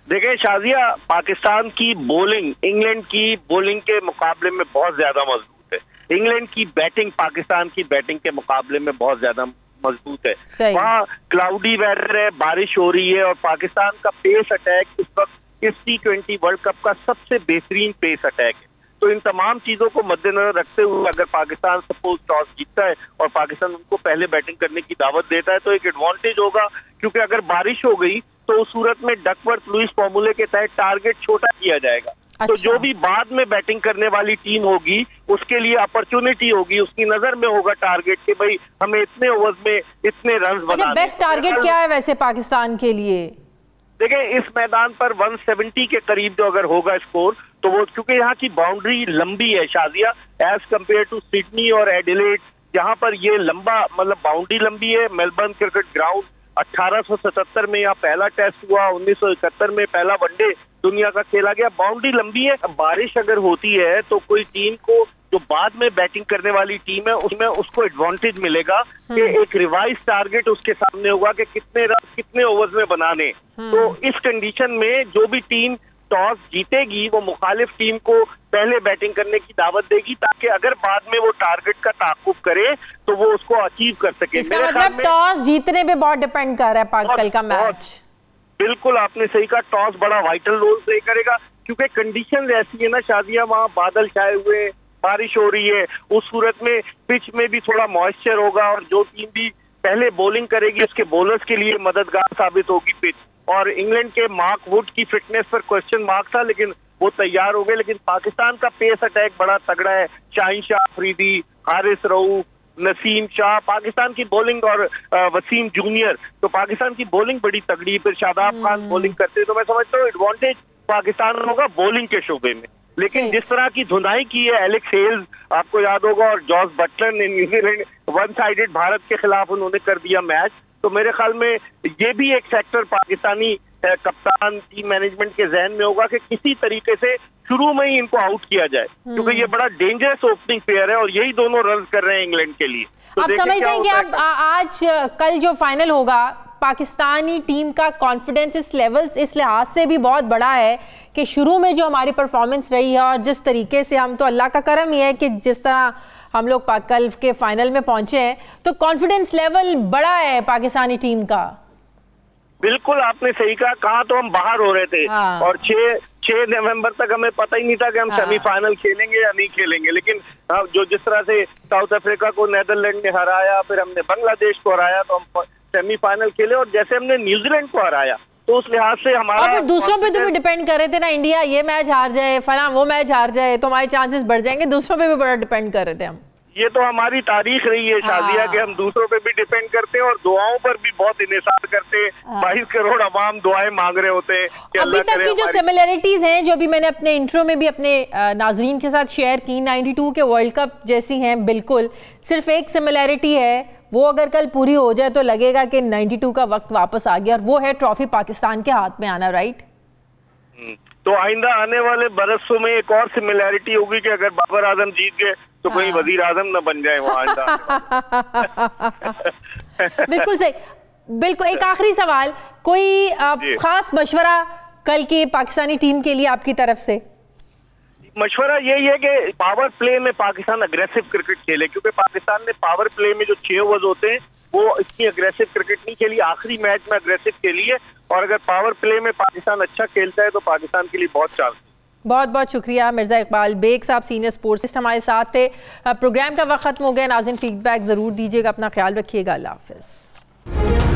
देखें शाजिया, पाकिस्तान की बॉलिंग इंग्लैंड की बॉलिंग के मुकाबले में बहुत ज्यादा मजबूत है। इंग्लैंड की बैटिंग पाकिस्तान की बैटिंग के मुकाबले में बहुत ज्यादा मजबूत है। वहाँ क्लाउडी वेदर है, बारिश हो रही है और पाकिस्तान का पेस अटैक इस वक्त इस T20 वर्ल्ड कप का सबसे बेहतरीन पेस अटैक है। तो इन तमाम चीजों को मद्देनजर रखते हुए अगर पाकिस्तान सपोज टॉस जीतता है और पाकिस्तान उनको पहले बैटिंग करने की दावत देता है तो एक एडवांटेज होगा, क्योंकि अगर बारिश हो गई तो उस सूरत में डकवर्थ लुईस फॉर्मूले के तहत टारगेट छोटा किया जाएगा। तो जो भी बाद में बैटिंग करने वाली टीम होगी उसके लिए अपॉर्चुनिटी होगी, उसकी नजर में होगा टारगेट कि भाई हमें इतने ओवर्स में इतने रन बनाने। बेस्ट टारगेट क्या है वैसे पाकिस्तान के लिए? देखें, इस मैदान पर 170 के करीब जो अगर होगा स्कोर तो वो, क्योंकि यहाँ की बाउंड्री लंबी है शाजिया एज कम्पेयर टू सिडनी और एडिलेड, जहाँ पर ये लंबा मतलब बाउंड्री लंबी है। मेलबर्न क्रिकेट ग्राउंड 1877 में यहाँ पहला टेस्ट हुआ, 1971 में पहला वनडे दुनिया का खेला गया। बाउंड्री लंबी है। बारिश अगर होती है तो कोई टीम को जो बाद में बैटिंग करने वाली टीम है उसमें उसको एडवांटेज मिलेगा कि एक रिवाइज टारगेट उसके सामने होगा कि कितने रन कितने ओवर्स में बनाने। तो इस कंडीशन में जो भी टीम टॉस जीतेगी वो मुखालिफ टीम को पहले बैटिंग करने की दावत देगी, ताकि अगर बाद में वो टारगेट का ताकुब करे तो वो उसको अचीव कर सके। इसका मतलब टॉस जीतने पे बहुत डिपेंड कर रहा है कल का मैच। बिल्कुल आपने सही कहा, टॉस बड़ा वाइटल रोल प्ले करेगा क्योंकि कंडीशन ऐसी है ना शादिया, वहाँ बादल छाए हुए, बारिश हो रही है, उस सूरत में पिच में भी थोड़ा मॉइस्चर होगा और जो टीम भी पहले बॉलिंग करेगी उसके बॉलर्स के लिए मददगार साबित होगी पिच। और इंग्लैंड के मार्क वुड की फिटनेस पर क्वेश्चन मार्क था लेकिन वो तैयार हो गए। लेकिन पाकिस्तान का पेस अटैक बड़ा तगड़ा है। शाहीन शाह अफरीदी, हारिस रऊफ, नसीम शाह, पाकिस्तान की बॉलिंग और वसीम जूनियर, तो पाकिस्तान की बॉलिंग बड़ी तगड़ी। फिर शादाब खान बॉलिंग करते, तो मैं समझता हूँ एडवांटेज पाकिस्तान होगा बॉलिंग के शोबे में। लेकिन जिस तरह की धुनाई की है एलेक्स हेल्स, आपको याद होगा, और जॉस बटलर ने न्यूजीलैंड वन साइडेड भारत के खिलाफ उन्होंने कर दिया मैच। तो मेरे ख्याल में ये भी एक फैक्टर पाकिस्तानी कप्तान टीम मैनेजमेंट के जहन में होगा कि किसी तरीके से शुरू में ही इनको आउट किया जाए, क्योंकि ये बड़ा डेंजरस ओपनिंग पेयर है और यही दोनों रन कर रहे हैं इंग्लैंड के लिए। तो आप समझते हैं कि अब आज कल जो फाइनल होगा, पाकिस्तानी टीम का कॉन्फिडेंस इस लिहाज से भी बहुत बड़ा है कि शुरू में जो हमारी परफॉर्मेंस रही है और जिस तरीके से हम, तो अल्लाह का करम ही है कि जिस तरह हम लोग कल के फाइनल में पहुंचे हैं, तो कॉन्फिडेंस लेवल बड़ा है पाकिस्तानी टीम का। बिल्कुल आपने सही कहा तो हम बाहर हो रहे थे और 6 नवंबर तक हमें पता ही नहीं था कि हम सेमीफाइनल खेलेंगे या नहीं खेलेंगे, लेकिन जो जिस तरह से साउथ अफ्रीका को नीदरलैंड ने हराया, फिर हमने बांग्लादेश को हराया, तो हम सेमीफाइनल खेले, और जैसे हमने न्यूजीलैंड को हराया तो उस लिहाज से हमारा, और दूसरों पे तो भी डिपेंड कर रहे थे ना, इंडिया ये मैच हार जाए, फला वो मैच हार जाए तो हमारे चांसेस बढ़ जाएंगे, दूसरों पे भी बड़ा डिपेंड कर रहे थे हम। ये तो हमारी तारीख रही है शादिया कि हम दूसरों पे भी डिपेंड करते हैं और दुआओं पर भी बहुत इन्हिसार करते हैं। 22 करोड़ अवाम दुआएं मांग रहे होते हैं कि अभी तक की जो सिमिलरिटीज हैं, जो भी मैंने अपने इंट्रो में भी अपने नाजरीन के साथ शेयर की, 92 के वर्ल्ड कप जैसी हैं बिल्कुल। सिर्फ एक सिमिलरिटी है, वो अगर कल पूरी हो जाए तो लगेगा कि 92 का वक्त वापस आ गया, और वो है ट्रॉफी पाकिस्तान के हाथ में आना। राइट, तो आइंदा आने वाले बरसों में एक और सिमिलैरिटी होगी कि अगर बाबर आजम जीत गए तो कोई वजीर आजम न बन जाए वहां। बिल्कुल सही, बिल्कुल। एक आखिरी सवाल, कोई खास मशवरा कल की पाकिस्तानी टीम के लिए आपकी तरफ से? मशवरा यही है कि पावर प्ले में पाकिस्तान अग्रेसिव क्रिकेट खेले, क्योंकि पाकिस्तान ने पावर प्ले में जो 6 ओवर्स होते हैं वो इतनी अग्रेसिव क्रिकेट नहीं खेली, आखिरी मैच में अग्रेसिव खेली है, और अगर पावर प्ले में पाकिस्तान अच्छा खेलता है तो पाकिस्तान के लिए बहुत चांस है। बहुत बहुत शुक्रिया मिर्जा इकबाल बेग साहब, सीनियर स्पोर्ट्स हमारे साथ थे। प्रोग्राम का वक्त खत्म हो गया, नाज़रीन फीडबैक जरूर दीजिएगा, अपना ख्याल रखिएगा, अल्लाह हाफिज़।